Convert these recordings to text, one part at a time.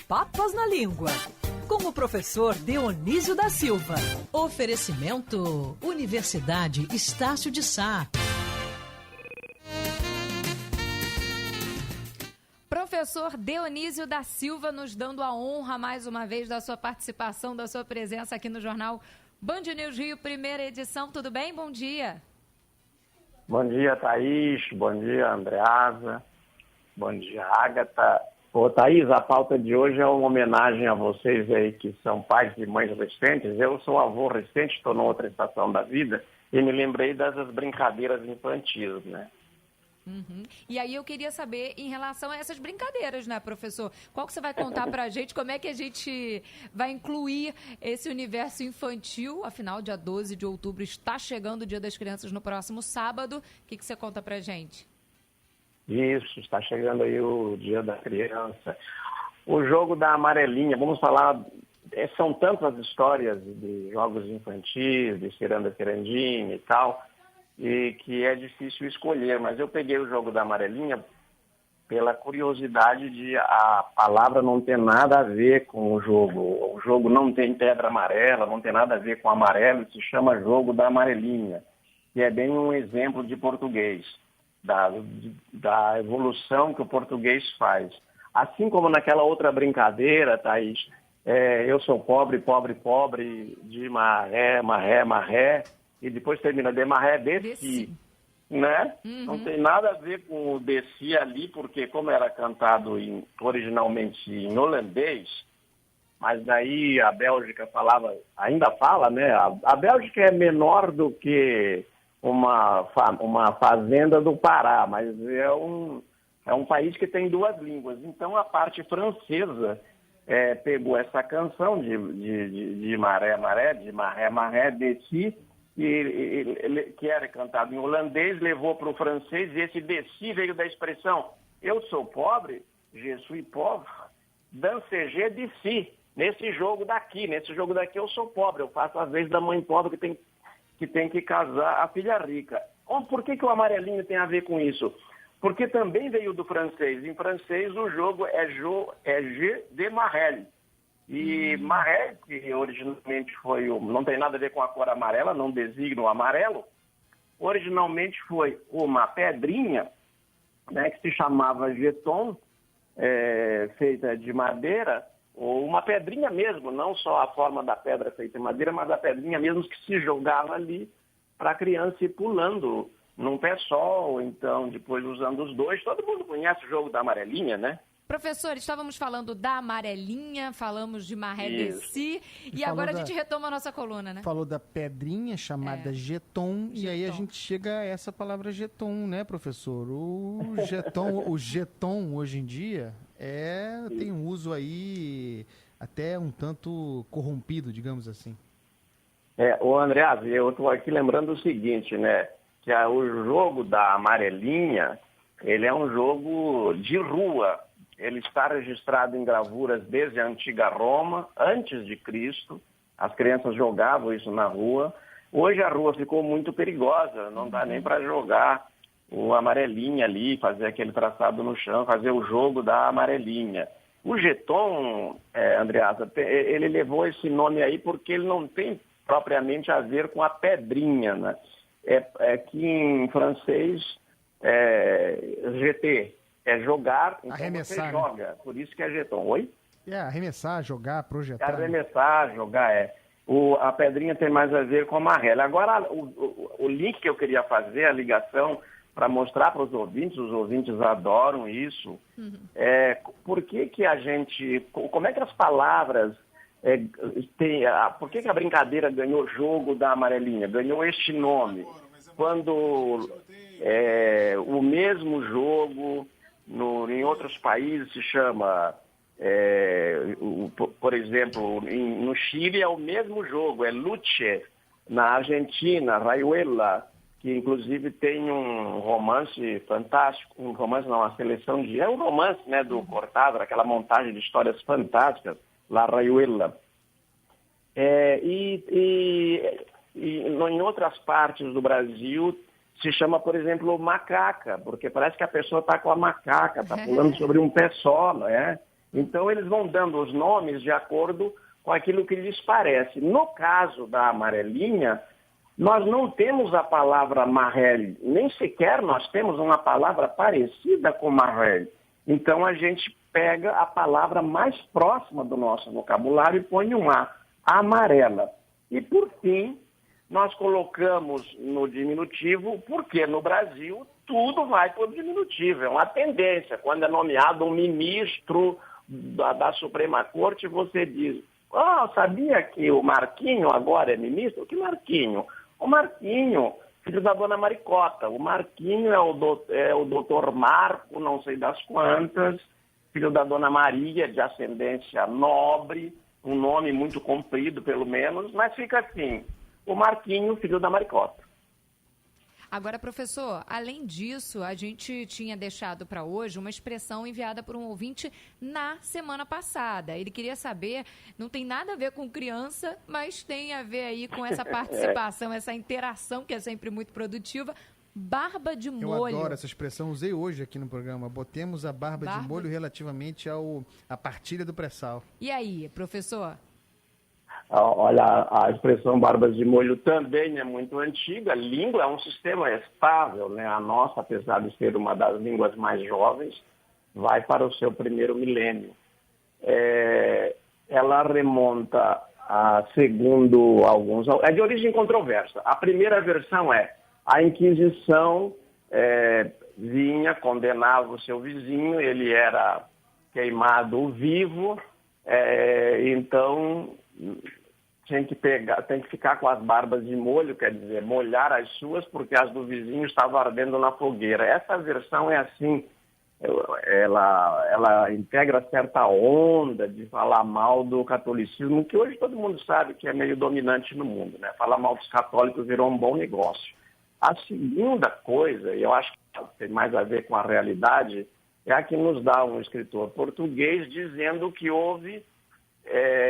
Papas na Língua, com o professor Dionísio da Silva. Oferecimento Universidade Estácio de Sá. Professor Dionísio da Silva nos dando a honra mais uma vez da sua participação, da sua presença aqui no Jornal Band News Rio, primeira edição. Tudo bem? Bom dia. Bom dia, Thaís. Bom dia, Andreasa. Bom dia, Ágata. Ô, Thaís, a pauta de hoje é uma homenagem a vocês aí que são pais e mães recentes. Eu sou avô recente, estou numa outra estação da vida e me lembrei dessas brincadeiras infantis, né? Uhum. E aí eu queria saber em relação a essas brincadeiras, né, professor? Qual que você vai contar pra gente? Como é que a gente vai incluir esse universo infantil? Afinal, dia 12 de outubro está chegando o Dia das Crianças no próximo sábado. O que você conta pra gente? Isso, está chegando aí o Dia da Criança. O jogo da amarelinha, vamos falar, são tantas histórias de jogos infantis, de ciranda cirandinha e tal, e que é difícil escolher, mas eu peguei o jogo da amarelinha pela curiosidade de a palavra não ter nada a ver com o jogo. O jogo não tem pedra amarela, não tem nada a ver com amarelo, se chama jogo da amarelinha, que é bem um exemplo de português. Da evolução que o português faz. Assim como naquela outra brincadeira, Thaís, eu sou pobre, pobre, pobre, de maré, maré, maré, e depois termina de maré, desci, né? Uhum. Não tem nada a ver com o desci ali, porque como era cantado originalmente em holandês, mas daí a Bélgica falava, ainda fala, né? A Bélgica é menor do que uma fazenda do Pará, mas é um país que tem duas línguas. Então, a parte francesa pegou essa canção de maré, maré, de maré, maré, desci, que era cantado em holandês, levou para o francês, e esse desci veio da expressão eu sou pobre, je suis pauvre, dans ce jeu d'ici. Nesse jogo daqui eu sou pobre, eu faço às vezes da mãe pobre que tem que casar a filha rica. Por que o amarelinho tem a ver com isso? Porque também veio do francês. Em francês o jogo é jeu de marelle. E marelle, que originalmente não tem nada a ver com a cor amarela, não designa o amarelo, originalmente foi uma pedrinha, né, que se chamava jeton, feita de madeira, ou uma pedrinha mesmo, não só a forma da pedra feita em madeira, mas a pedrinha mesmo que se jogava ali para a criança ir pulando num pé só, ou então depois usando os dois. Todo mundo conhece o jogo da amarelinha, né? Professor, estávamos falando da amarelinha, falamos de maré desci, e agora a gente retoma a nossa coluna, né? Falou da pedrinha chamada jeton, e aí a gente chega a essa palavra jeton, né, professor? O jeton hoje em dia tem um uso aí até um tanto corrompido, digamos assim. Ô André, eu estou aqui lembrando o seguinte, né? Que o jogo da amarelinha, ele é um jogo de rua. Ele está registrado em gravuras desde a antiga Roma, antes de Cristo. As crianças jogavam isso na rua. Hoje a rua ficou muito perigosa, não dá nem para jogar o amarelinha ali, fazer aquele traçado no chão, fazer o jogo da amarelinha. O jeton, Andreasa, ele levou esse nome aí porque ele não tem propriamente a ver com a pedrinha, né? Que em francês GT é jogar, então arremessar, você joga, por isso que é jeton. Oi? Arremessar, jogar, projetar. Arremessar, jogar, a pedrinha tem mais a ver com a amarela. Agora, o link que eu queria fazer, a ligação, para mostrar para os ouvintes adoram isso, por que a gente, como é que as palavras, por que a brincadeira ganhou jogo da amarelinha, ganhou este nome? Quando o mesmo jogo em outros países se chama, por exemplo, no Chile é o mesmo jogo, é luche. Na Argentina, rayuela, que inclusive tem um romance fantástico, a seleção é um romance, né, do Cortázar, aquela montagem de histórias fantásticas, La Rayuela. Em outras partes do Brasil se chama, por exemplo, macaca, porque parece que a pessoa está com a macaca, está pulando sobre um pé só, não é? Então, eles vão dando os nomes de acordo com aquilo que lhes parece. No caso da amarelinha, nós não temos a palavra marrel, nem sequer nós temos uma palavra parecida com marrel. Então, a gente pega a palavra mais próxima do nosso vocabulário e põe um A, amarela. E, por fim, nós colocamos no diminutivo, porque no Brasil tudo vai para o diminutivo. É uma tendência. Quando é nomeado um ministro da Suprema Corte, você diz, sabia que o Marquinho agora é ministro? Que Marquinho? O Marquinho, filho da dona Maricota. O Marquinho é o doutor Marco, não sei das quantas, filho da dona Maria, de ascendência nobre, um nome muito comprido, pelo menos, mas fica assim, o Marquinho, filho da Maricota. Agora, professor, além disso, a gente tinha deixado para hoje uma expressão enviada por um ouvinte na semana passada. Ele queria saber, não tem nada a ver com criança, mas tem a ver aí com essa participação, essa interação que é sempre muito produtiva. Barba de molho. Eu adoro essa expressão, usei hoje aqui no programa. Botemos a barba de molho relativamente à partilha do pré-sal. E aí, professor? Olha, a expressão barbas de molho também é muito antiga. A língua é um sistema estável, né? A nossa, apesar de ser uma das línguas mais jovens, vai para o seu primeiro milênio. Ela remonta segundo alguns... É de origem controversa. A primeira versão a Inquisição vinha, condenava o seu vizinho, ele era queimado vivo, então tem que ficar com as barbas de molho, quer dizer, molhar as suas, porque as do vizinho estavam ardendo na fogueira. Essa versão é assim, ela integra certa onda de falar mal do catolicismo, que hoje todo mundo sabe que é meio dominante no mundo, né? Falar mal dos católicos virou um bom negócio. A segunda coisa, e eu acho que tem mais a ver com a realidade, é a que nos dá um escritor português dizendo que houve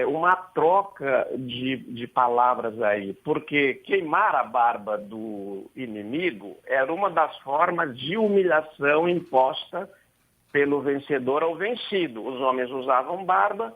uma troca de palavras aí, porque queimar a barba do inimigo era uma das formas de humilhação imposta pelo vencedor ao vencido. Os homens usavam barba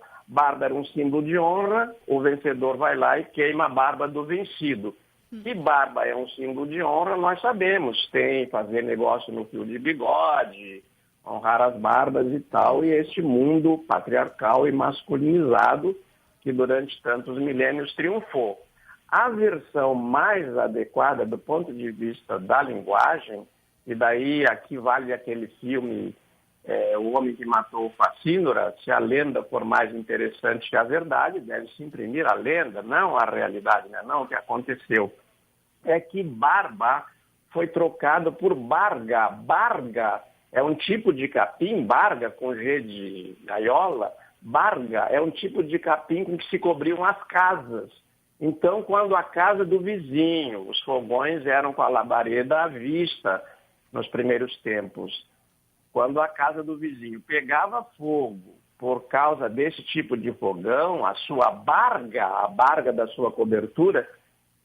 era um símbolo de honra, o vencedor vai lá e queima a barba do vencido. Que barba é um símbolo de honra, nós sabemos, tem fazer negócio no fio de bigode, honrar as barbas e tal, e este mundo patriarcal e masculinizado que durante tantos milênios triunfou. A versão mais adequada do ponto de vista da linguagem, e daí aqui vale aquele filme O Homem que Matou o Facínora, se a lenda for mais interessante que a verdade, deve-se imprimir a lenda, não a realidade, né? Não o que aconteceu. É que barba foi trocado por barga. Barga é um tipo de capim, barga com G de gaiola, barga é um tipo de capim com que se cobriam as casas. Então, quando a casa do vizinho, os fogões eram com a labareda à vista nos primeiros tempos. Quando a casa do vizinho pegava fogo por causa desse tipo de fogão, a sua barga, a barga da sua cobertura,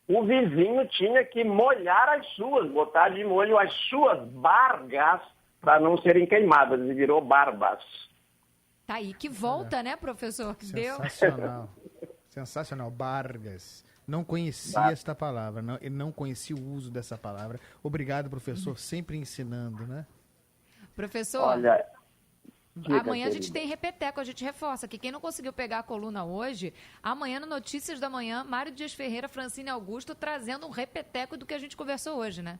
o vizinho tinha que molhar as suas, botar de molho as suas bargas para não serem queimadas, e virou barbas. Tá aí que volta, né, professor? Sensacional. Sensacional. Bargas. Não conhecia esta palavra, não conhecia o uso dessa palavra. Obrigado, professor, sempre ensinando, né? Professor, olha, amanhã a gente tem repeteco, a gente reforça que quem não conseguiu pegar a coluna hoje, amanhã no Notícias da Manhã, Mário Dias Ferreira, Francine Augusto, trazendo um repeteco do que a gente conversou hoje, né?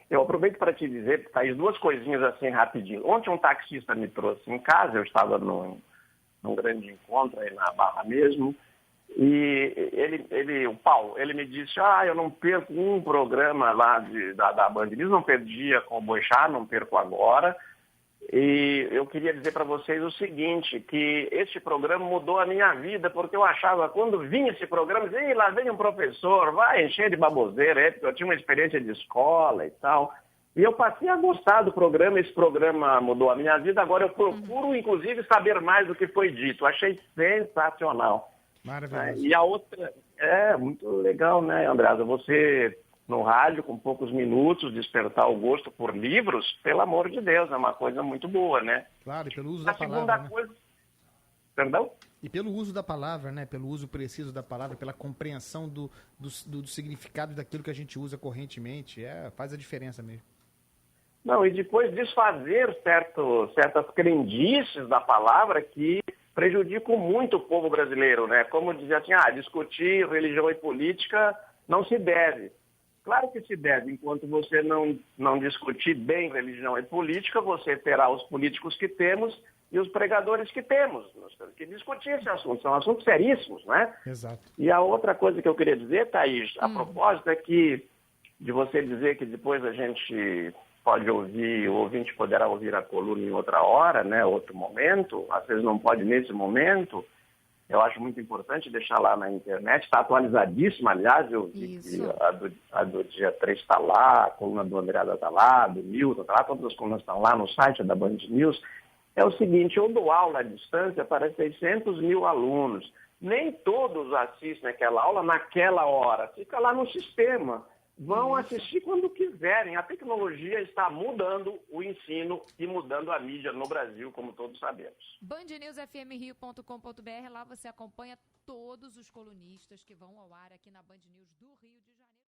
Eu aproveito para te dizer, Thaís, duas coisinhas assim rapidinho. Ontem um taxista me trouxe em casa, eu estava num grande encontro aí na Barra mesmo, e o Paulo, ele me disse, eu não perco um programa lá da Band News, não perdia com o Boixá, não perco agora. E eu queria dizer para vocês o seguinte, que este programa mudou a minha vida, porque eu achava, quando vinha esse programa, lá vem um professor, vai encher de baboseira, porque eu tinha uma experiência de escola e tal. E eu passei a gostar do programa, esse programa mudou a minha vida, agora eu procuro, inclusive, saber mais do que foi dito. Achei sensacional. Maravilhoso. E a outra, muito legal, né, Andreasa? Você, no rádio, com poucos minutos, despertar o gosto por livros, pelo amor de Deus, é uma coisa muito boa, né? Claro, e pelo uso da palavra, coisa, Perdão? E pelo uso da palavra, né? Pelo uso preciso da palavra, pela compreensão do significado daquilo que a gente usa correntemente, faz a diferença mesmo. Não, e depois desfazer certas crendices da palavra que prejudicam muito o povo brasileiro, né? Como dizer assim, discutir religião e política não se deve. Claro que se deve. Enquanto você não discutir bem religião e política, você terá os políticos que temos e os pregadores que temos. Nós temos que discutir esse assunto. São assuntos seríssimos, né? Exato. E a outra coisa que eu queria dizer, Thaís, a propósito é que de você dizer que depois a gente pode ouvir, o ouvinte poderá ouvir a coluna em outra hora, né? Outro momento, às vezes não pode nesse momento. Eu acho muito importante deixar lá na internet, está atualizadíssima, aliás, eu vi que a do dia 3 está lá, a coluna do Andréada está lá, do Milton está lá, todas as colunas estão lá no site da Band News. É o seguinte, eu dou aula à distância para 600 mil alunos. Nem todos assistem aquela aula naquela hora, fica lá no sistema. Vão assistir quando quiserem. A tecnologia está mudando o ensino e mudando a mídia no Brasil, como todos sabemos. bandnewsfmrio.com.br, lá você acompanha todos os colunistas que vão ao ar aqui na Band News do Rio de Janeiro.